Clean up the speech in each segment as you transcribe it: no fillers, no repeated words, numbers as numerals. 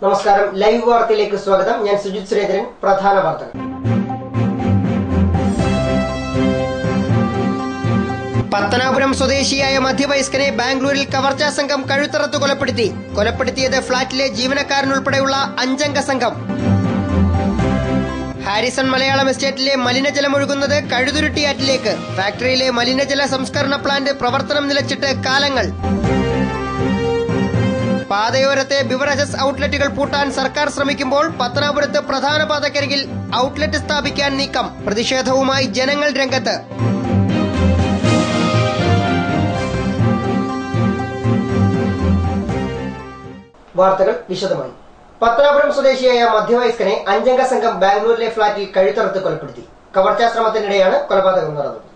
നമസ്കാരം, ലൈവ് വാർത്തയിലേക്ക് സ്വാഗതം. ഞാൻ സുജിത് സുരേന്ദ്രൻ. പ്രധാന വാർത്തകൾ. പത്തനാപുരം സ്വദേശിയായ മധ്യവയസ്കനെ ബാംഗ്ലൂരിൽ കവർച്ചാ സംഘം കഴുത്തറത്ത് കൊലപ്പെടുത്തി. കൊലപ്പെടുത്തിയത് ഫ്ളാറ്റിലെ ജീവനക്കാരനുൾപ്പെടെയുള്ള 5 അംഗ സംഘം. ഹാരിസൺ മലയാളം എസ്റ്റേറ്റിലെ മലിനജലം ഒഴുകുന്നത് കഴുതുരുട്ടിയാറ്റിലേക്ക്. ഫാക്ടറിയിലെ മലിനജല സംസ്കരണ പ്ലാന്റ് പ്രവർത്തനം നിലച്ചിട്ട് കാലങ്ങൾ. പാതയോരത്തെ ബിവറേജസ് ഔട്ട്ലെറ്റുകൾ പൂട്ടാൻ സർക്കാർ ശ്രമിക്കുമ്പോൾ പത്തനാപുരത്ത് പ്രധാന പാതക്കരികിൽ ഔട്ട്ലെറ്റ് സ്ഥാപിക്കാൻ നീക്കം. പ്രതിഷേധവുമായി ജനങ്ങൾ രംഗത്ത്. വാർത്തകൾ വിശദമായി. പത്തനാപുരം സ്വദേശിയായ മധ്യവയസ്കനെ 5 അംഗ സംഘം ബാംഗ്ലൂരിലെ ഫ്ളാറ്റിൽ കഴുത്തറുത്ത് കൊലപ്പെടുത്തി. കവർച്ചാശ്രമത്തിനിടെയാണ് കൊലപാതകം നടന്നത്.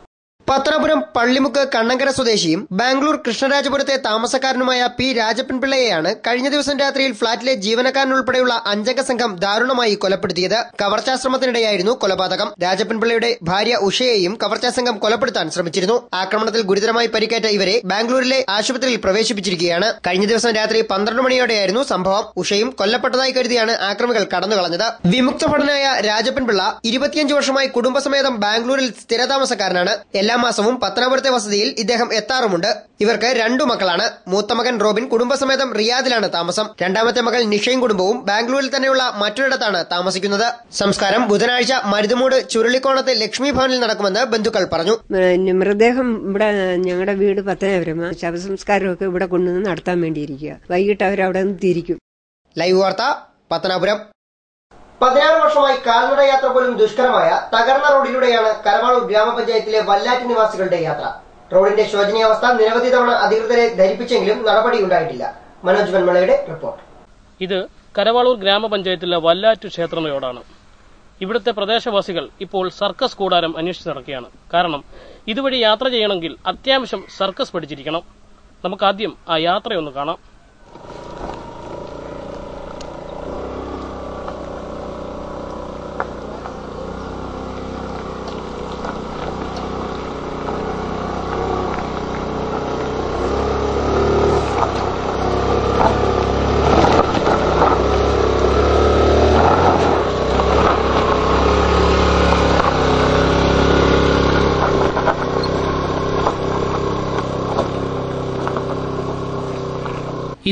പത്തനാപുരം പള്ളിമുക്ക് കണ്ണങ്കര സ്വദേശിയും ബാംഗ്ലൂർ കൃഷ്ണരാജപുരത്തെ താമസക്കാരനുമായ പി രാജപ്പൻ പിള്ളയെയാണ് കഴിഞ്ഞ ദിവസം രാത്രിയിൽ ഫ്ളാറ്റിലെ ജീവനക്കാരനുൾപ്പെടെയുള്ള 5 അംഗ സംഘം ദാരുണമായി കൊലപ്പെടുത്തിയത്. കവർച്ചാശ്രമത്തിനിടെയായിരുന്നു കൊലപാതകം. രാജപ്പൻ പിള്ളയുടെ ഭാര്യ ഉഷയെയും കവർച്ചാ സംഘം കൊലപ്പെടുത്താൻ ശ്രമിച്ചിരുന്നു. ആക്രമണത്തിൽ ഗുരുതരമായി പരിക്കേറ്റ ഇവരെ ബാംഗ്ലൂരിലെ ആശുപത്രിയിൽ പ്രവേശിപ്പിച്ചിരിക്കുകയാണ്. കഴിഞ്ഞ ദിവസം രാത്രി 12 മണിയോടെയായിരുന്നു സംഭവം. ഉഷയും കൊല്ലപ്പെട്ടതായി കരുതിയാണ് ആക്രമികൾ കടന്നുകളഞ്ഞത്. വിമുക്ത ഭടനായ രാജപ്പൻ പിള്ള 25 വർഷമായി കുടുംബസമേതം ബാംഗ്ലൂരിൽ സ്ഥിരതാമസക്കാരനാണ്. എല്ലാ മാസവും പത്തനാപുരത്തെ വസതിയിൽ ഇദ്ദേഹം എത്താറുമുണ്ട്. ഇവർക്ക് 2 മക്കളാണ്. മൂത്ത മകൻ റോബിൻ കുടുംബസമേതം റിയാദിലാണ് താമസം. രണ്ടാമത്തെ മകൾ നിഷയും കുടുംബവും ബാംഗ്ലൂരിൽ തന്നെയുള്ള മറ്റൊരിടത്താണ് താമസിക്കുന്നത്. സംസ്കാരം ബുധനാഴ്ച മരുതുമൂട് ചുരുളിക്കോണത്തെ ലക്ഷ്മി ഭവനിൽ നടക്കുമെന്ന് ബന്ധുക്കൾ പറഞ്ഞു. മൃതദേഹം ഇവിടെ ഞങ്ങളുടെ വീട് പത്തനാപുരം. ശവസംസ്കാരമൊക്കെ ഇവിടെ കൊണ്ടുവന്ന് നടത്താൻ വേണ്ടിയിരിക്കുക. വൈകിട്ട് അവരവിടെ നിന്ന് തിരിക്കും. ലൈവ് വാർത്ത, പത്തനാപുരം. 16 വർഷമായി കാൽനട യാത്ര പോലും ദുഷ്കരമായ തകർന്ന റോഡിലൂടെയാണ് കരവാളൂർ ഗ്രാമപഞ്ചായത്തിലെ വല്ലാറ്റ് നിവാസികളുടെ യാത്ര. റോഡിന്റെ ശോചനീയാവസ്ഥ നിരവധി തവണ അധികൃതരെ ധരിപ്പിച്ചെങ്കിലും നടപടിയുണ്ടായിട്ടില്ല. മനോജ് വന്മളയുടെ റിപ്പോർട്ട്. ഇത് കരവാളൂർ ഗ്രാമപഞ്ചായത്തിലെ വല്ലാറ്റ് ക്ഷേത്രം റോഡാണ്. ഇവിടുത്തെ പ്രദേശവാസികൾ ഇപ്പോൾ സർക്കസ് കൂടാരം അന്വേഷിച്ച് നടക്കുകയാണ്. കാരണം ഇതുവഴി യാത്ര ചെയ്യണമെങ്കിൽ അത്യാവശ്യം സർക്കസ് പഠിച്ചിരിക്കണം. നമുക്കാദ്യം ആ യാത്രയൊന്ന് കാണാം.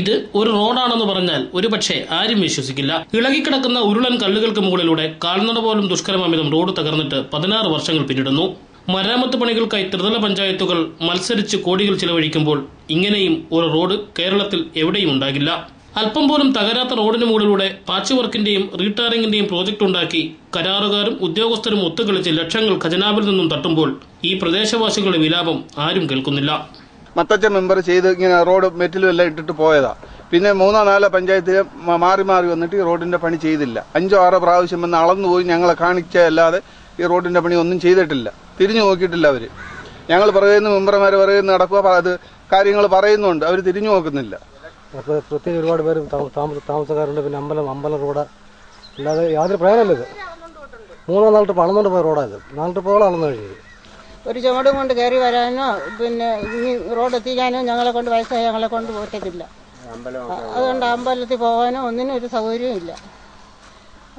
ഇത് ഒരു റോഡാണെന്ന് പറഞ്ഞാൽ ഒരുപക്ഷെ ആരും വിശ്വസിക്കില്ല. ഇളകിക്കിടക്കുന്ന ഉരുളൻ കല്ലുകൾക്ക് മുകളിലൂടെ കാൽനട പോലും ദുഷ്കരമാമിതം റോഡ് തകർന്നിട്ട് 16 വർഷങ്ങൾ പിന്നിടുന്നു. മരാമത്ത് പണികൾക്കായി ത്രിതല പഞ്ചായത്തുകൾ മത്സരിച്ച് കോടികൾ ചിലവഴിക്കുമ്പോൾ ഇങ്ങനെയും ഒരു റോഡ് കേരളത്തിൽ എവിടെയും ഉണ്ടാകില്ല. അല്പം പോലും തകരാത്ത റോഡിന് മുകളിലൂടെ പാച്ച് വർക്കിന്റെയും റീടാറിംഗിന്റെയും പ്രോജക്ട് ഉണ്ടാക്കി കരാറുകാരും ഉദ്യോഗസ്ഥരും ഒത്തുകളിച്ച് ലക്ഷങ്ങൾ ഖജനാവിൽ നിന്നും തട്ടുമ്പോൾ ഈ പ്രദേശവാസികളുടെ വിലാപം ആരും കേൾക്കുന്നില്ല. മത്തച്ഛൻ മെമ്പർ ചെയ്ത് ഇങ്ങനെ റോഡ് മെറ്റിലും എല്ലാം ഇട്ടിട്ട് പോയതാ. പിന്നെ 3-4 പഞ്ചായത്തിൽ മാറി വന്നിട്ട് ഈ റോഡിന്റെ പണി ചെയ്തില്ല. 5-6 പ്രാവശ്യം വന്ന് അളന്നുപോയി ഞങ്ങളെ കാണിച്ചല്ലാതെ ഈ റോഡിന്റെ പണി ഒന്നും ചെയ്തിട്ടില്ല. തിരിഞ്ഞു നോക്കിയിട്ടില്ല അവര്. ഞങ്ങൾ പറയുന്ന മെമ്പർമാർ പറയുന്ന നടക്കുക, അത് കാര്യങ്ങൾ പറയുന്നുണ്ട്, അവർ തിരിഞ്ഞു നോക്കുന്നില്ല. പ്രത്യേകിച്ച് ഒരുപാട് പേര് താമസക്കാരുണ്ട്. പിന്നെ അമ്പലം റോഡ് അല്ലാതെ യാതൊരു പ്രയോജനമില്ല. ഇത് 3-4 ട്രിപ്പ് അളന്നുകൊണ്ട് പോയ റോഡായത്. 4 ട്രിപ്പോളം അളന്നു കഴിഞ്ഞത്. ഒരു ചുമടും കൊണ്ട് കയറി വരാനോ പിന്നെ ഈ റോഡ് എത്തിക്കാനോ ഞങ്ങളെ കൊണ്ട് വയസ്സായ ഞങ്ങളെ കൊണ്ട് പറ്റത്തില്ല. അതുകൊണ്ട് അമ്പലത്തിൽ പോകാനോ ഒന്നിനും ഒരു സൗകര്യവും ഇല്ല.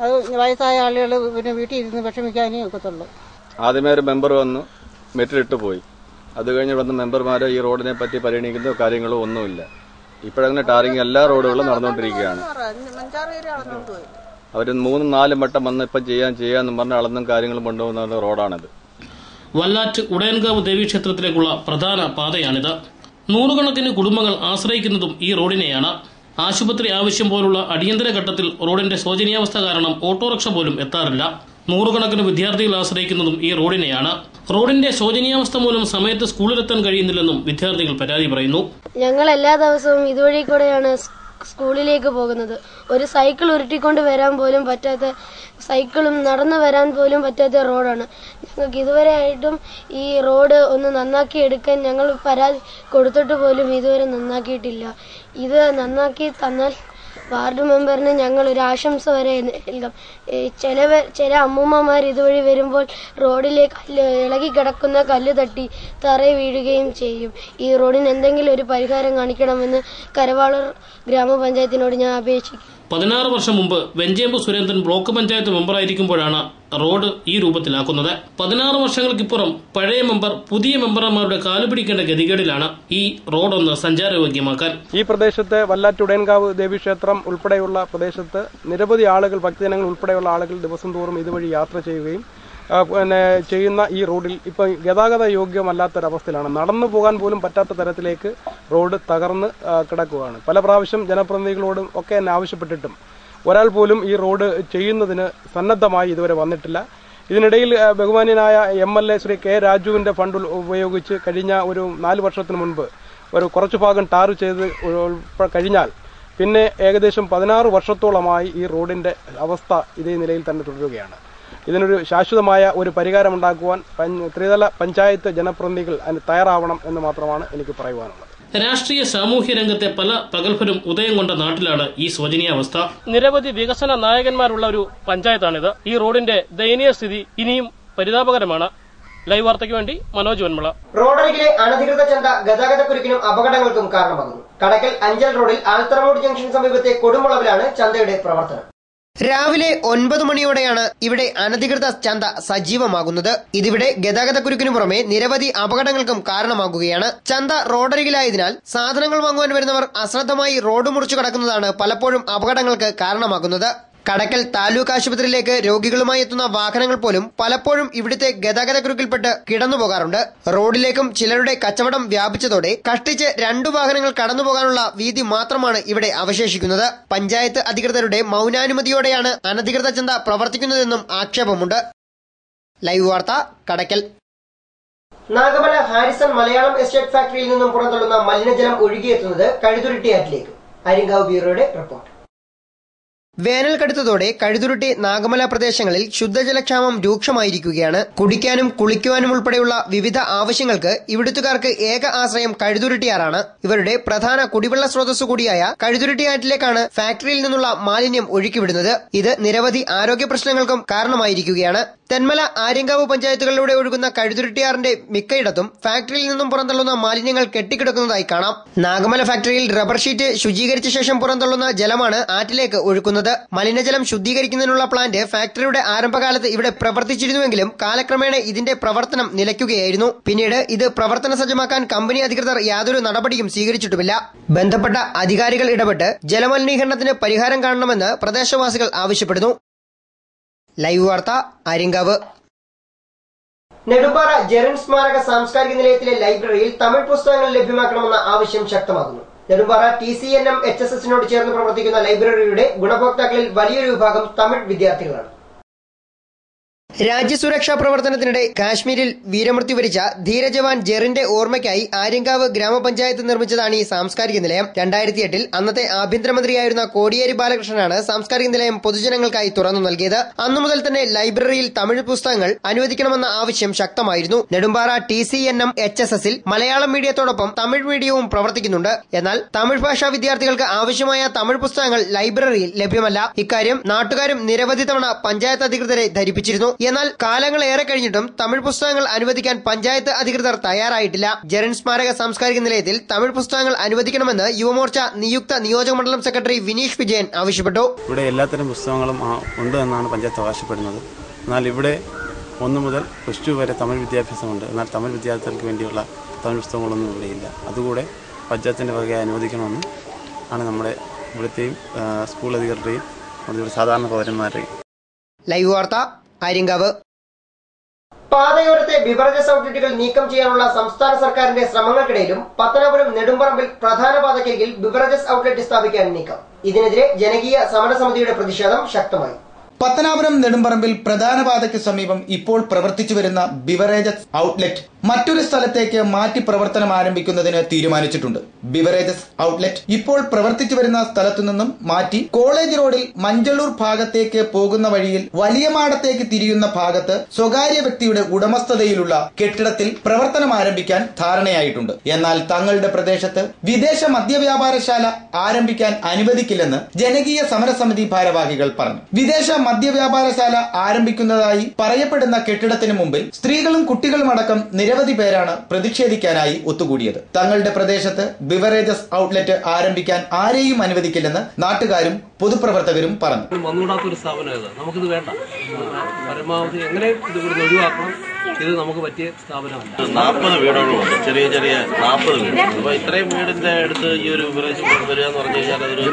അത് വയസ്സായ ആളുകൾ പിന്നെ വീട്ടിൽ ഇരുന്ന് വിഷമിക്കാനേ ഒക്കത്തുള്ളൂ. ആദ്യമേ ഒരു മെമ്പർ വന്നു മെറ്റിലിട്ട് പോയി. അത് കഴിഞ്ഞ് വന്ന മെമ്പർമാർ ഈ റോഡിനെ പറ്റി പരിഗണിക്കുന്ന കാര്യങ്ങളോ ഒന്നുമില്ല. ഇപ്പോഴങ്ങനെ ടാറിങ് എല്ലാ റോഡുകളും നടന്നുകൊണ്ടിരിക്കുകയാണ്. അവർ 3-4 വട്ടം വന്ന് ഇപ്പം ചെയ്യാന്ന് പറഞ്ഞ് അളന്നും കാര്യങ്ങളും കൊണ്ടുപോകുന്ന റോഡാണിത്. വല്ലാറ്റ് ഉടയൻകാവ് ദേവീക്ഷേത്രത്തിലേക്കുള്ള പ്രധാന പാതയാണിത്. 100 കണക്കിന് കുടുംബങ്ങൾ ആശ്രയിക്കുന്നതും ഈ റോഡിനെയാണ്. ആശുപത്രി ആവശ്യം പോലുള്ള അടിയന്തര ഘട്ടത്തിൽ റോഡിന്റെ ശോചനീയാവസ്ഥ കാരണം ഓട്ടോറിക്ഷ പോലും എത്താറില്ല. 100 കണക്കിന് വിദ്യാർത്ഥികൾ ആശ്രയിക്കുന്നതും ഈ റോഡിനെയാണ്. റോഡിന്റെ ശോചനീയാവസ്ഥ മൂലം സമയത്ത് സ്കൂളിലെത്താൻ കഴിയുന്നില്ലെന്നും വിദ്യാർത്ഥികൾ പരാതി പറയുന്നു. ഞങ്ങൾ എല്ലാ ദിവസവും ഇതുവഴി കൂടെയാണ് സ്കൂളിലേക്ക് പോകുന്നത്. ഒരു സൈക്കിൾ ഉരുട്ടിക്കൊണ്ട് വരാൻ പോലും പറ്റാത്ത, സൈക്കിളും നടന്നു വരാൻ പോലും പറ്റാത്ത റോഡാണ്. ഞങ്ങൾക്ക് ഇതുവരെ ആയിട്ടും ഈ റോഡ് ഒന്ന് നന്നാക്കി എടുക്കാൻ ഞങ്ങൾ പരാതി കൊടുത്തിട്ട് പോലും ഇതുവരെ നന്നാക്കിയിട്ടില്ല. ഇത് നന്നാക്കി തന്നാൽ വാർഡ് മെമ്പറിന് ഞങ്ങൾ ഒരു ആശംസ വരെ നൽകാം. ചില അമ്മൂമ്മമാർ ഇതുവഴി വരുമ്പോൾ റോഡിലേക്ക് ഇളകി കിടക്കുന്ന കല്ല് തട്ടി തറയിൽ വീഴുകയും ചെയ്യും. ഈ റോഡിന് എന്തെങ്കിലും ഒരു പരിഹാരം കാണിക്കണമെന്ന് കരവാളൂർ ഗ്രാമപഞ്ചായത്തിനോട് ഞാൻ അപേക്ഷിക്കും. 16 വർഷം മുമ്പ് വെഞ്ചേമ്പ് സുരേന്ദ്രൻ ബ്ലോക്ക് പഞ്ചായത്ത് മെമ്പറായിരിക്കുമ്പോഴാണ് റോഡ് ഈ രൂപത്തിലാക്കുന്നത്. 16 വർഷങ്ങൾക്കിപ്പുറം പഴയ മെമ്പർ പുതിയ മെമ്പർമാരുടെ കാലുപിടിക്കേണ്ട ഗതികേടിലാണ് ഈ റോഡൊന്ന് സഞ്ചാരയോഗ്യമാക്കാൻ. ഈ പ്രദേശത്ത് വല്ലാറ്റുടയൻകാവ് ദേവീക്ഷേത്രം ഉൾപ്പെടെയുള്ള പ്രദേശത്ത് നിരവധി ആളുകൾ, ഭക്തജനങ്ങൾ ഉൾപ്പെടെയുള്ള ആളുകൾ ദിവസം തോറും ഇതുവഴി യാത്ര ചെയ്യുകയും ചെയ്യുന്ന ഈ റോഡിൽ ഇപ്പം ഗതാഗത യോഗ്യമല്ലാത്തൊരവസ്ഥയിലാണ്. നടന്നു പോകാൻ പോലും പറ്റാത്ത തരത്തിലേക്ക് റോഡ് തകർന്ന് കിടക്കുകയാണ്. പല പ്രാവശ്യം ജനപ്രതിനിധികളോടും ഒക്കെ എന്നെ ആവശ്യപ്പെട്ടിട്ടും ഒരാൾ പോലും ഈ റോഡ് ചെയ്യുന്നതിന് സന്നദ്ധമായി ഇതുവരെ വന്നിട്ടില്ല. ഇതിനിടയിൽ ബഹുമാന്യനായ MLA ശ്രീ K. രാജുവിന്റെ ഫണ്ട് ഉപയോഗിച്ച് കഴിഞ്ഞ ഒരു 4 വർഷത്തിന് മുൻപ് ഒരു കുറച്ചു ഭാഗം ടാർ ചെയ്ത് കഴിഞ്ഞാൽ പിന്നെ ഏകദേശം 16 വർഷത്തോളമായി ഈ റോഡിന്റെ അവസ്ഥ ഇതേ നിലയിൽ തന്നെ തുടരുകയാണ്. ഇതിനൊരു ശാശ്വതമായ ഒരു പരിഹാരമുണ്ടാക്കുവാൻ ത്രിതല പഞ്ചായത്ത് ജനപ്രതിനിധികൾ അതിന് തയ്യാറാവണം എന്ന് മാത്രമാണ് എനിക്ക് പറയുവാനുള്ളത്. രാഷ്ട്രീയ സാമൂഹ്യ രംഗത്തെ പല പ്രഗത്ഭരും ഉദയം കൊണ്ട നാട്ടിലാണ് ഈ ശോചനീയാവസ്ഥ. നിരവധി വികസന നായകന്മാരുള്ള ഒരു പഞ്ചായത്താണിത്. ഈ റോഡിന്റെ ദയനീയ സ്ഥിതി ഇനിയും പരിതാപകരമാണ്. ലൈവ് വാർത്തയ്ക്ക് വേണ്ടി മനോജ് വന്മള. റോഡരികിലെ അനധികൃത ചന്ത ഗതാഗതക്കുരുക്കിനും അപകടങ്ങൾക്കും കാരണമാകുന്നു. കടക്കൽ അഞ്ചൽ റോഡിൽ ആൽത്തറമൂട് ജംഗ്ഷൻ സമീപത്തെ കൊടുമുളവിലാണ് ചന്തയുടെ പ്രവർത്തനം. രാവിലെ 9 മണിയോടെയാണ് ഇവിടെ അനധികൃത ചന്ത സജീവമാകുന്നത്. ഇതിവിടെ ഗതാഗതക്കുരുക്കിനു പുറമെ നിരവധി അപകടങ്ങൾക്കും കാരണമാകുകയാണ്. ചന്ത റോഡരികിലായതിനാൽ സാധനങ്ങൾ വാങ്ങുവാൻ വരുന്നവർ അശ്രദ്ധമായി റോഡ് മുറിച്ചു കടക്കുന്നതാണ് പലപ്പോഴും അപകടങ്ങൾക്ക് കാരണമാകുന്നത്. കടക്കൽ താലൂക്ക് ആശുപത്രിയിലേക്ക് രോഗികളുമായി എത്തുന്ന വാഹനങ്ങൾ പോലും പലപ്പോഴും ഇവിടുത്തെ ഗതാഗതക്കുരുക്കിൽപ്പെട്ട് കിടന്നുപോകാറുണ്ട്. റോഡിലേക്കും ചിലരുടെ കച്ചവടം വ്യാപിച്ചതോടെ കഷ്ടിച്ച് 2 വാഹനങ്ങൾ കടന്നുപോകാനുള്ള വീതി മാത്രമാണ് ഇവിടെ അവശേഷിക്കുന്നത്. പഞ്ചായത്ത് അധികൃതരുടെ മൗനാനുമതിയോടെയാണ് അനധികൃത ചന്ത പ്രവർത്തിക്കുന്നതെന്നും ആക്ഷേപമുണ്ട്. ലൈവ് വാർത്ത, കടക്കൽ. നാഗമല ഹാരിസൺ മലയാളം എസ്റ്റേറ്റ് ഫാക്ടറിയിൽ നിന്നും പുറന്തള്ളുന്ന മലിനജലം ഒഴുകിയെത്തുന്നത് കഴുതുരുട്ടി ആറ്റിലേക്ക്. അരിങ്കാവ് ബ്യൂറോയുടെ റിപ്പോർട്ട്. വേനൽ കടുത്തതോടെ കഴുതുരുട്ടി നാഗമല പ്രദേശങ്ങളിൽ ശുദ്ധജലക്ഷാമം രൂക്ഷമായിരിക്കുകയാണ്. കുടിക്കാനും കുളിക്കുവാനും ഉൾപ്പെടെയുള്ള വിവിധ ആവശ്യങ്ങൾക്ക് ഇവിടുത്തുകാർക്ക് ഏക ആശ്രയം കഴുതുരുട്ടിയാറാണ്. ഇവരുടെ പ്രധാന കുടിവെള്ള സ്രോതസ്സു കൂടിയായ കഴുതുരുട്ടിയാറ്റിലേക്കാണ് ഫാക്ടറിയിൽ നിന്നുള്ള മാലിന്യം ഒഴുക്കിവിടുന്നത്. ഇത് നിരവധി ആരോഗ്യ പ്രശ്നങ്ങൾക്കും കാരണമായിരിക്കുകയാണ്. തെന്മല, ആര്യങ്കാവ് പഞ്ചായത്തുകളിലൂടെ ഒഴുകുന്ന കഴുതുരുട്ടിയാറിന്റെ മിക്കയിടത്തും ഫാക്ടറിയിൽ നിന്നും പുറന്തള്ളുന്ന മാലിന്യങ്ങൾ കെട്ടിക്കിടക്കുന്നതായി കാണാം. നാഗമല ഫാക്ടറിയിൽ റബ്ബർ ഷീറ്റ് ശുചീകരിച്ച ശേഷം പുറന്തള്ളുന്ന ജലമാണ് ആറ്റിലേക്ക് ഒഴുക്കുന്നത്. മലിനജലം ശുദ്ധീകരിക്കുന്നതിനുള്ള പ്ലാന്റ് ഫാക്ടറിയുടെ ആരംഭകാലത്ത് ഇവിടെ പ്രവർത്തിച്ചിരുന്നുവെങ്കിലും കാലക്രമേണ ഇതിന്റെ പ്രവർത്തനം നിലയ്ക്കുകയായിരുന്നു. പിന്നീട് ഇത് പ്രവർത്തന സജ്ജമാക്കാൻ കമ്പനി അധികൃതർ യാതൊരു നടപടിയും സ്വീകരിച്ചിട്ടുമില്ല. ബന്ധപ്പെട്ട അധികാരികൾ ഇടപെട്ട് ജലമലിനീകരണത്തിന് പരിഹാരം കാണണമെന്ന് പ്രദേശവാസികൾ ആവശ്യപ്പെടുന്നു. ലൈവ് വാർത്ത, ആര്യങ്കാവ്. നെടുമ്പാറ ജെറിൻ സ്മാരക സാംസ്കാരിക നിലയത്തിലെ ലൈബ്രറിയിൽ തമിഴ് പുസ്തകങ്ങൾ ലഭ്യമാക്കണമെന്ന ആവശ്യം ശക്തമാകുന്നു. നെടുമ്പാറ TCNM HSSനോട് ചേർന്ന് പ്രവർത്തിക്കുന്ന ലൈബ്രറിയുടെ ഗുണഭോക്താക്കളിൽ വലിയൊരു വിഭാഗം തമിഴ് വിദ്യാർത്ഥികളാണ്. രാജ്യസുരക്ഷാ പ്രവർത്തനത്തിനിടെ കാശ്മീരിൽ വീരമൃത്യു വരിച്ച ധീരജവാൻ ജെറിന്റെ ഓർമ്മയ്ക്കായി ആര്യങ്കാവ് ഗ്രാമപഞ്ചായത്ത് നിർമ്മിച്ചതാണ് ഈ സാംസ്കാരിക നിലയം. 2008-ൽ അന്നത്തെ ആഭ്യന്തരമന്ത്രിയായിരുന്ന കോടിയേരി ബാലകൃഷ്ണനാണ് സാംസ്കാരിക നിലയം പൊതുജനങ്ങൾക്കായി തുറന്നു നൽകിയത്. അന്നു മുതൽ തന്നെ ലൈബ്രറിയിൽ തമിഴ് പുസ്തകങ്ങൾ അനുവദിക്കണമെന്ന ആവശ്യം ശക്തമായിരുന്നു. നെടുമ്പാറ TCNM HSSൽ മലയാളം മീഡിയത്തോടൊപ്പം തമിഴ് മീഡിയവും പ്രവർത്തിക്കുന്നുണ്ട്. എന്നാൽ തമിഴ് ഭാഷാ വിദ്യാർത്ഥികൾക്ക് ആവശ്യമായ തമിഴ് പുസ്തകങ്ങൾ ലൈബ്രറിയിൽ ലഭ്യമല്ല. ഇക്കാര്യം നാട്ടുകാരും നിരവധി തവണ പഞ്ചായത്ത് അധികൃതരെ ധരിപ്പിച്ചിരുന്നു. എന്നാൽ കാലങ്ങളേറെ കഴിഞ്ഞിട്ടും തമിഴ് പുസ്തകങ്ങൾ അനുവദിക്കാൻ പഞ്ചായത്ത് അധികൃതർ തയ്യാറായിട്ടില്ല. ജെറിൻ സ്മാരക സാംസ്കാരിക നിലയത്തിൽ തമിഴ് പുസ്തകങ്ങൾ അനുവദിക്കണമെന്ന് യുവമോർച്ച നിയുക്ത നിയോജകമണ്ഡലം സെക്രട്ടറി വിനീഷ് വിജയൻ ആവശ്യപ്പെട്ടു. ഇവിടെ എല്ലാത്തരം പുസ്തകങ്ങളും ഉണ്ട് എന്നാണ് പഞ്ചായത്ത് അവകാശപ്പെടുന്നത്. എന്നാൽ ഇവിടെ 1 മുതൽ +2 വരെ തമിഴ് വിദ്യാഭ്യാസമുണ്ട്. എന്നാൽ തമിഴ് വിദ്യാർത്ഥികൾക്ക് വേണ്ടിയുള്ള തമിഴ് പുസ്തകങ്ങളൊന്നും ഇവിടെയില്ല. അതുകൂടെ പഞ്ചായത്തിന്റെ വകയായി അനുവദിക്കണമെന്ന് ആണ് നമ്മുടെ ഇവിടുത്തെയും സ്കൂൾ അധികൃതരെയും സാധാരണ പൗരന്മാരെയും. ലൈവ് വാർത്ത, ആര്യങ്കാവ്. പാതയോരത്തെ ബിവറേജസ് ഔട്ട്ലെറ്റുകൾ നീക്കം ചെയ്യാനുള്ള സംസ്ഥാന സർക്കാരിന്റെ ശ്രമങ്ങൾക്കിടയിലും പത്തനാപുരം നെടുമ്പറമ്പിൽ പ്രധാന പാതയ്ക്കരികിൽ ബിവറേജസ് ഔട്ട്ലെറ്റ് സ്ഥാപിക്കാൻ നീക്കം. ഇതിനെതിരെ ജനകീയ സമരസമിതിയുടെ പ്രതിഷേധം ശക്തമായി. പത്തനാപുരം നെടുമ്പറമ്പിൽ പ്രധാന പാതയ്ക്ക് സമീപം ഇപ്പോൾ പ്രവർത്തിച്ചു വരുന്ന ബിവറേജസ് ഔട്ട്ലെറ്റ് മറ്റൊരു സ്ഥലത്തേക്ക് മാറ്റി പ്രവർത്തനം ആരംഭിക്കുന്നതിന് തീരുമാനിച്ചിട്ടുണ്ട്. ബിവറേജസ് ഔട്ട്ലെറ്റ് ഇപ്പോൾ പ്രവർത്തിച്ചു വരുന്ന സ്ഥലത്തു നിന്നും മാറ്റി കോളേജ് റോഡിൽ മഞ്ചള്ളൂർ ഭാഗത്തേക്ക് പോകുന്ന വഴിയിൽ വലിയ മാടത്തേക്ക് തിരിയുന്ന ഭാഗത്ത് സ്വകാര്യ വ്യക്തിയുടെ ഉടമസ്ഥതയിലുള്ള കെട്ടിടത്തിൽ പ്രവർത്തനം ആരംഭിക്കാൻ ധാരണയായിട്ടുണ്ട്. എന്നാൽ തങ്ങളുടെ പ്രദേശത്ത് വിദേശ മദ്യവ്യാപാരശാല ആരംഭിക്കാൻ അനുവദിക്കില്ലെന്ന് ജനകീയ സമരസമിതി ഭാരവാഹികൾ പറഞ്ഞു. വിദേശ മദ്യവ്യാപാരശാല ആരംഭിക്കുന്നതായി പറയപ്പെടുന്ന കെട്ടിടത്തിന് മുമ്പിൽ സ്ത്രീകളും കുട്ടികളും അടക്കം നിരവധി നിരവധി പേരാണ് പ്രതിഷേധിക്കാനായി ഒത്തുകൂടിയത്. തങ്ങളുടെ പ്രദേശത്ത് ബിവറേജസ് ഔട്ട്ലെറ്റ് ആരംഭിക്കാൻ ആരെയും അനുവദിക്കില്ലെന്ന് നാട്ടുകാരും പൊതുപ്രവർത്തകരും പറഞ്ഞു. വന്നുകൂടാത്തൊരു സ്ഥാപനം നമുക്കിത് വേണ്ട. പരമാവധി എങ്ങനെ ഇത് ഇവിടുന്ന് ഒഴിവാക്കണം. ഇത് നമുക്ക് പറ്റിയ സ്ഥാപനമല്ല. 40 വീടുകളുണ്ട്, ചെറിയ 40 വീട്. അപ്പൊ ഇത്രയും വീടിന്റെ അടുത്ത് ഈ ഒരു ബിവറേജ് വരിക എന്ന് പറഞ്ഞു കഴിഞ്ഞാൽ അതൊരു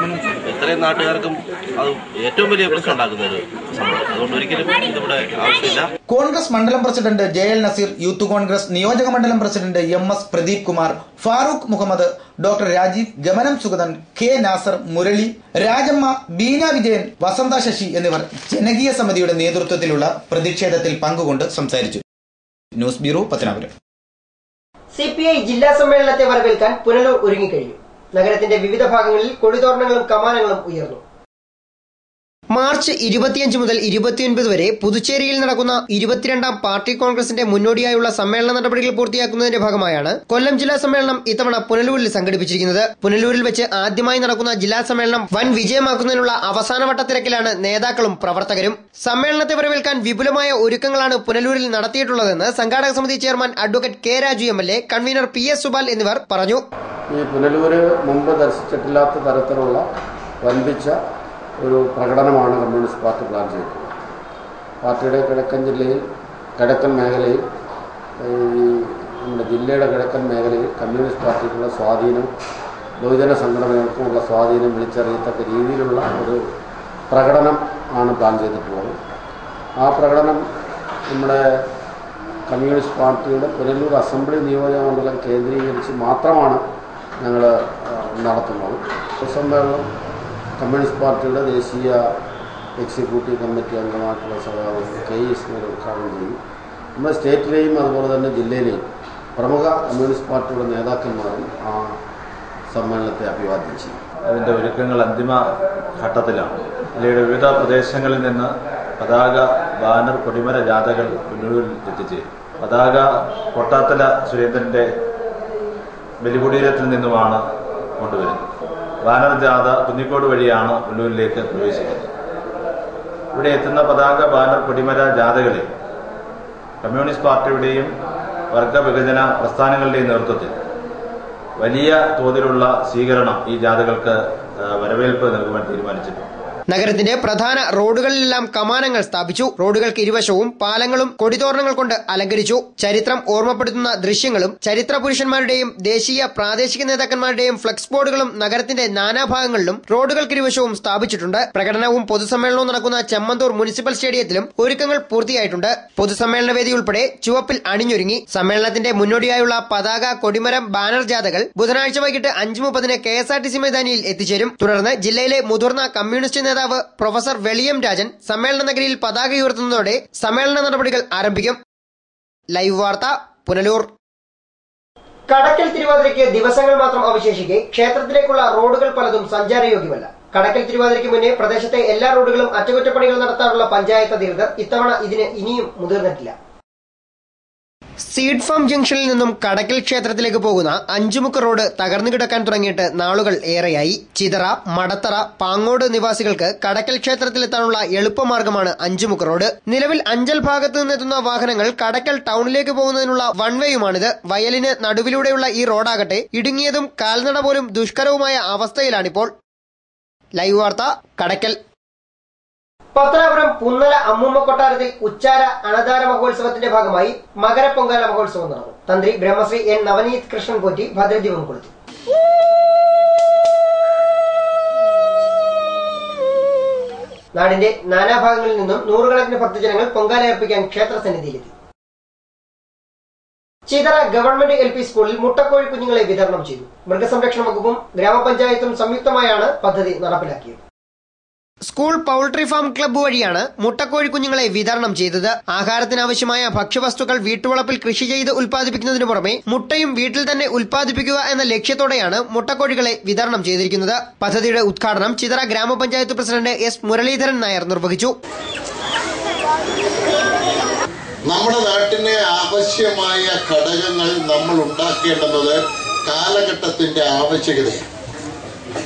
ഇത്രയും നാട്ടുകാർക്കും അത് ഏറ്റവും വലിയ പ്രശ്നം ഉണ്ടാക്കുന്ന ഒരു സംഭവം. അതുകൊണ്ട് ഒരിക്കലും ഇതിവിടെ ആവശ്യമില്ല. കോൺഗ്രസ് മണ്ഡലം president JL Naseer, youth Congress നിയോജക മണ്ഡലം president MS Pradeep Kumar, Farooq Muhammad, doctor Rajeev, ഗമനം സുഗതൻ, K നാസർ, മുരളി, രാജമ്മ, ബീന വിജയൻ, വസന്ത ശശി എന്നിവർ ജനകീയ സമിതിയുടെ നേതൃത്വത്തിലുള്ള പ്രതിഷേധത്തിൽ പങ്കുകൊണ്ട് സംസാരിച്ചു. News bureau, Pathanapuram. CPI ജില്ലാ സമ്മേളനത്തെ വരവേൽക്കാൻ പുനലൂർ ഒരുങ്ങിക്കഴിഞ്ഞു. നഗരത്തിന്റെ വിവിധ ഭാഗങ്ങളിൽ കൊടിതോരണങ്ങളും കമാനങ്ങളും ഉയർന്നു. മാർച്ച് 25 മുതൽ 29 വരെ പുതുച്ചേരിയിൽ നടക്കുന്ന 22ാം പാർട്ടി കോൺഗ്രസിന്റെ മുന്നോടിയായുള്ള സമ്മേളന നടപടികൾ പൂർത്തിയാക്കുന്നതിന്റെ ഭാഗമായാണ് കൊല്ലം ജില്ലാ സമ്മേളനം ഇത്തവണ പുനലൂരിൽ സംഘടിപ്പിച്ചിരിക്കുന്നത്. പുനലൂരിൽ വെച്ച് ആദ്യമായി നടക്കുന്ന ജില്ലാ സമ്മേളനം വൻ വിജയമാക്കുന്നതിനുള്ള അവസാനവട്ട തിരക്കിലാണ് നേതാക്കളും പ്രവർത്തകരും. സമ്മേളനത്തെ വരവേൽക്കാൻ വിപുലമായ ഒരുക്കങ്ങളാണ് പുനലൂരിൽ നടത്തിയിട്ടുള്ളതെന്ന് സംഘാടക സമിതി chairman advocate K Raju MLA, convener PS Subal എന്നിവർ പറഞ്ഞു. ഈ പുനലൂര് മുമ്പ് ദർശിച്ചിട്ടില്ലാത്ത തരത്തിലുള്ള വൻപിച്ച ഒരു പ്രകടനമാണ് കമ്മ്യൂണിസ്റ്റ് പാർട്ടി പ്ലാൻ ചെയ്തിട്ടുള്ളത്. പാർട്ടിയുടെ കിഴക്കൻ മേഖലയിൽ നമ്മുടെ ജില്ലയുടെ കിഴക്കൻ മേഖലയിൽ കമ്മ്യൂണിസ്റ്റ് പാർട്ടിക്കുള്ള സ്വാധീനം, ബഹുജന സംഘടനകൾക്കുമുള്ള സ്വാധീനം വിളിച്ചറിയത്തക്ക രീതിയിലുള്ള ഒരു പ്രകടനം ആണ് പ്ലാൻ ചെയ്തിട്ടുള്ളത്. ആ പ്രകടനം നമ്മുടെ കമ്മ്യൂണിസ്റ്റ് പാർട്ടിയുടെ പുനലൂർ അസംബ്ലി നിയോജക മണ്ഡലം കേന്ദ്രീകരിച്ച് മാത്രമാണ് ഞങ്ങൾ നടത്തുന്നത്. സമ്മേളനം കമ്മ്യൂണിസ്റ്റ് പാർട്ടിയുടെ ദേശീയ എക്സിക്യൂട്ടീവ് കമ്മിറ്റി അംഗമായിട്ടുള്ള സഖാവ് K ഇസ്മായിൽ ഉദ്ഘാടനം ചെയ്യും. നമ്മുടെ സ്റ്റേറ്റിലെയും അതുപോലെ തന്നെ ജില്ലയിലെയും പ്രമുഖ കമ്മ്യൂണിസ്റ്റ് പാർട്ടിയുടെ നേതാക്കന്മാരും ആ സമ്മേളനത്തെ അഭിവാദ്യം ചെയ്യും. അതിൻ്റെ ഒരുക്കങ്ങൾ അന്തിമ ഘട്ടത്തിലാണ്. ജില്ലയുടെ വിവിധ പ്രദേശങ്ങളിൽ നിന്ന് പതാക, ബാനർ, കൊടിമര ജാഥകൾ പുനലൂരിൽ എത്തിച്ചേരും. പതാക കൊട്ടാത്തല സുരേന്ദ്രന്റെ ബലികുടീരത്തിൽ നിന്നുമാണ് കൊണ്ടുവരുന്നത്. ബാനർ ജാഥ കുന്നിക്കോട് വഴിയാണ് പുനലൂരിലേക്ക് പ്രവേശിക്കുന്നത്. ഇവിടെ എത്തുന്ന പതാക, ബാനർ, കൊടിമര ജാഥകളിൽ കമ്മ്യൂണിസ്റ്റ് പാർട്ടിയുടെയും വർഗവിഭജന പ്രസ്ഥാനങ്ങളുടെയും നേതൃത്വത്തിൽ വലിയ തോതിലുള്ള സ്വീകരണം ഈ ജാഥകൾക്ക് വരവേൽപ്പ് നൽകുവാൻ തീരുമാനിച്ചിട്ടുണ്ട്. നഗരത്തിന്റെ പ്രധാന റോഡുകളിലെല്ലാം കമാനങ്ങൾ സ്ഥാപിച്ചു. റോഡുകൾക്ക് ഇരുവശവും പാലങ്ങളും കൊടിതോരണങ്ങൾ കൊണ്ട് അലങ്കരിച്ചു. ചരിത്രം ഓർമ്മപ്പെടുത്തുന്ന ദൃശ്യങ്ങളും ചരിത്ര പുരുഷന്മാരുടെയും ദേശീയ പ്രാദേശിക നേതാക്കന്മാരുടെയും ഫ്ലക്സ് ബോർഡുകളും നഗരത്തിന്റെ നാനാഭാഗങ്ങളിലും റോഡുകൾക്കിരുവശവും സ്ഥാപിച്ചിട്ടുണ്ട്. പ്രകടനവും പൊതുസമ്മേളനവും നടക്കുന്ന ചെമ്മന്തൂർ മുനിസിപ്പൽ സ്റ്റേഡിയത്തിലും ഒരുക്കങ്ങൾ പൂർത്തിയായിട്ടുണ്ട്. പൊതുസമ്മേളന വേദി ഉൾപ്പെടെ ചുവപ്പിൽ അണിഞ്ഞൊരുങ്ങി. സമ്മേളനത്തിന്റെ മുന്നോടിയായുള്ള പതാക, കൊടിമരം, ബാനർ ജാഥകൾ ബുധനാഴ്ച വൈകിട്ട് 5:30 KSRTC മൈതാനിയിൽ എത്തിച്ചേരും. തുടർന്ന് ജില്ലയിലെ മുതിർന്ന കമ്മ്യൂണിസ്റ്റ് നേതാവ് പ്രൊഫസർ വെളിയം രാജൻ സമ്മേളന നഗരിയിൽ പതാക ഉയർത്തുന്നതോടെ സമ്മേളന നടപടികൾ ആരംഭിക്കും. ലൈവ് വാർത്ത, പുനലൂർ. കടക്കൽ തിരുവാതിരയ്ക്ക് ദിവസങ്ങൾ മാത്രം അവശേഷിക്കെ ക്ഷേത്രത്തിലേക്കുള്ള റോഡുകൾ പലതും സഞ്ചാരയോഗ്യമല്ല. കടക്കൽ തിരുവാതിരയ്ക്ക് മുന്നേ പ്രദേശത്തെ എല്ലാ റോഡുകളും അറ്റകുറ്റപ്പണികൾ നടത്താറുള്ള പഞ്ചായത്ത് അധികൃതർ ഇത്തവണ ഇതിന് ഇനിയും മുതിർന്നിട്ടില്ല. സീഡ് ഫാം ജംഗ്ഷനിൽ നിന്നും കടക്കൽ ക്ഷേത്രത്തിലേക്ക് പോകുന്ന അഞ്ചുമുക്ക് റോഡ് തകർന്നു കിടക്കാൻ തുടങ്ങിയിട്ട് നാളുകൾ ഏറെയായി. ചിതറ, മടത്തറ, പാങ്ങോട് നിവാസികൾക്ക് കടക്കൽ ക്ഷേത്രത്തിലെത്താനുള്ള എളുപ്പമാർഗമാണ് അഞ്ചുമുക്ക് റോഡ്. നിലവിൽ അഞ്ചൽ ഭാഗത്തു നിന്നെത്തുന്ന വാഹനങ്ങൾ കടക്കൽ ടൗണിലേക്ക് പോകുന്നതിനുള്ള വൺവേയുമാണിത്. വയലിന് നടുവിലൂടെയുള്ള ഈ റോഡാകട്ടെ ഇടുങ്ങിയതും കാൽനട പോലും ദുഷ്കരവുമായ അവസ്ഥയിലാണിപ്പോൾ. ലൈവ് വാർത്ത, കടക്കൽ. പത്തനാപുരം പുന്നല അമ്മൂമ്മ കൊട്ടാരത്തിൽ ഉച്ചാര അണദാന മഹോത്സവത്തിന്റെ ഭാഗമായി മകരപ്പൊങ്കാല മഹോത്സവം നടന്നു. തന്ത്രി ബ്രഹ്മശ്രീ N നവനീത് കൃഷ്ണൻ പോറ്റി ഭദ്രദീപം കൊളുത്തി. നാടിന്റെ നാനാഭാഗങ്ങളിൽ നിന്നും നൂറുകണക്കിന് ഭക്തജനങ്ങൾ പൊങ്കാലയർപ്പിക്കാൻ ക്ഷേത്രസന്നിധിയിലെത്തി. ചിതറ ഗവൺമെന്റ് LP സ്കൂളിൽ മുട്ടക്കോഴി കുഞ്ഞുങ്ങളെ വിതരണം ചെയ്തു. മൃഗസംരക്ഷണ വകുപ്പും ഗ്രാമപഞ്ചായത്തും സംയുക്തമായാണ് പദ്ധതി നടപ്പിലാക്കിയത്. സ്കൂൾ പൗൾട്രി ഫാം ക്ലബ്ബ് വഴിയാണ് മുട്ടക്കോഴി കുഞ്ഞുങ്ങളെ വിതരണം ചെയ്തത്. ആഹാരത്തിനാവശ്യമായ ഭക്ഷ്യവസ്തുക്കൾ വീട്ടുവളപ്പിൽ കൃഷി ചെയ്ത് ഉൽപ്പാദിപ്പിക്കുന്നതിനു പുറമെ മുട്ടയും വീട്ടിൽ തന്നെ ഉൽപ്പാദിപ്പിക്കുക എന്ന ലക്ഷ്യത്തോടെയാണ് മുട്ടക്കോഴികളെ വിതരണം ചെയ്തിരിക്കുന്നത്. പദ്ധതിയുടെ ഉദ്ഘാടനം ചിതറ ഗ്രാമപഞ്ചായത്ത് പ്രസിഡന്റ് S മുരളീധരൻ നായർ നിർവഹിച്ചു. നമ്മുടെ നാട്ടിന് ആവശ്യമായ ഘടകങ്ങൾ നമ്മൾ ഉണ്ടാക്കേണ്ടുന്നത് കാലഘട്ടത്തിന്റെ ആവശ്യകതയാണ്.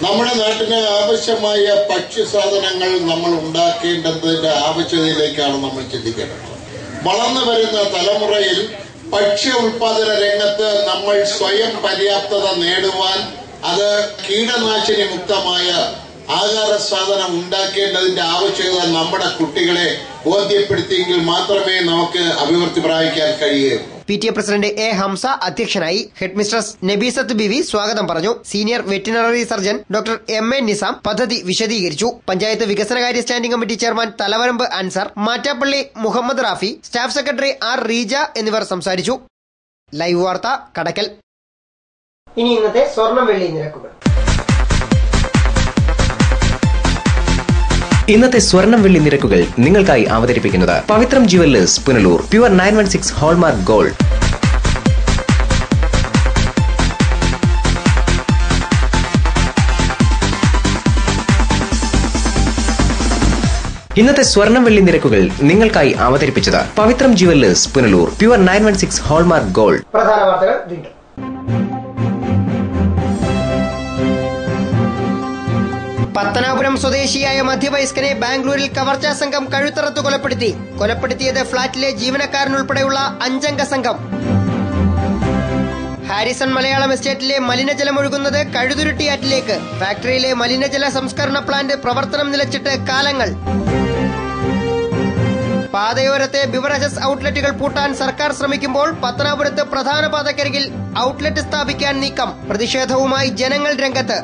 നമ്മുടെ നാട്ടിന് ആവശ്യമായ ഭക്ഷ്യസാധനങ്ങൾ നമ്മൾ ഉണ്ടാക്കേണ്ടതിന്റെ ആവശ്യകതയിലേക്കാണ് നമ്മൾ ചിന്തിക്കേണ്ടത്. വളർന്നു വരുന്ന തലമുറയിൽ ഭക്ഷ്യ ഉൽപാദന രംഗത്ത് നമ്മൾ സ്വയം പര്യാപ്തത നേടുവാൻ അത് കീടനാശിനി മുക്തമായ ആഹാര സാധനം ഉണ്ടാക്കേണ്ടതിന്റെ ആവശ്യകത നമ്മുടെ കുട്ടികളെ ബോധ്യപ്പെടുത്തിയെങ്കിൽ മാത്രമേ നമുക്ക് അഭിവൃദ്ധി പ്രാപിക്കാൻ കഴിയുകയുള്ളൂ. PTA president A. ഹംസ അധ്യക്ഷനായി. ഹെഡ് മിസ്ട്രസ് നബീസത്ത് ബിവി സ്വാഗതം പറഞ്ഞു. Senior veterinary surgeon doctor M.A. Nizam പദ്ധതി വിശദീകരിച്ചു. പഞ്ചായത്ത് വികസനകാര്യ standing committee chairman Thalavaramb Ansar, Mattappally Muhammad Rafi, staff secretary R. Reeja എന്നിവർ സംസാരിച്ചു. ലൈവ് വാർത്ത കടക്കൽ. ഇനി ഇന്നത്തെ സ്വർണം വെള്ളി നിരക്കുകൾ. ഇന്നത്തെ സ്വർണം വെള്ളി നിരക്കുകൾ നിങ്ങൾക്കായി അവതരിപ്പിക്കുന്നത് Pavithram jewellers Punalur. Pure 916 hallmark gold. ഇന്നത്തെ സ്വർണം വെള്ളി നിരക്കുകൾ നിങ്ങൾക്കായി അവതരിപ്പിച്ചത് Pavithram jewellers Punalur. Pure 916 hallmark gold. പ്രധാന വാർത്തകൾ വീണ്ടും. പത്തനാപുരം സ്വദേശിയായ മധ്യവയസ്കനെ ബാംഗ്ലൂരിൽ കവർച്ചാ സംഘം കഴുത്തറത്ത് കൊലപ്പെടുത്തി. കൊലപ്പെടുത്തിയത് ഫ്ളാറ്റിലെ ജീവനക്കാരനുൾപ്പെടെയുള്ള 5 അംഗ സംഘം. ഹാരിസൺ മലയാളം എസ്റ്റേറ്റിലെ മലിനജലം ഒഴുകുന്നത് കഴുതുരുട്ടിയാറ്റിലേക്ക്. ഫാക്ടറിയിലെ മലിനജല സംസ്കരണ പ്ലാന്റ് പ്രവർത്തനം നിലച്ചിട്ട് കാലങ്ങൾ. പാതയോരത്തെ ബിവറേജസ് ഔട്ട്ലെറ്റുകൾ പൂട്ടാൻ സർക്കാർ ശ്രമിക്കുമ്പോൾ പത്തനാപുരത്ത് പ്രധാന പാതക്കരികിൽ ഔട്ട്ലെറ്റ് സ്ഥാപിക്കാൻ നീക്കം. പ്രതിഷേധവുമായി ജനങ്ങൾ രംഗത്ത്.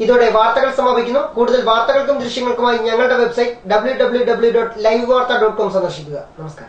ഇതോടെ വാർത്തകൾ സമാപിക്കുന്നു. കൂടുതൽ വാർത്തകൾക്കും ദൃശ്യങ്ങൾക്കുമായി ഞങ്ങളുടെ വെബ്സൈറ്റ് www.livevarta.com സന്ദർശിക്കുക. നമസ്കാരം.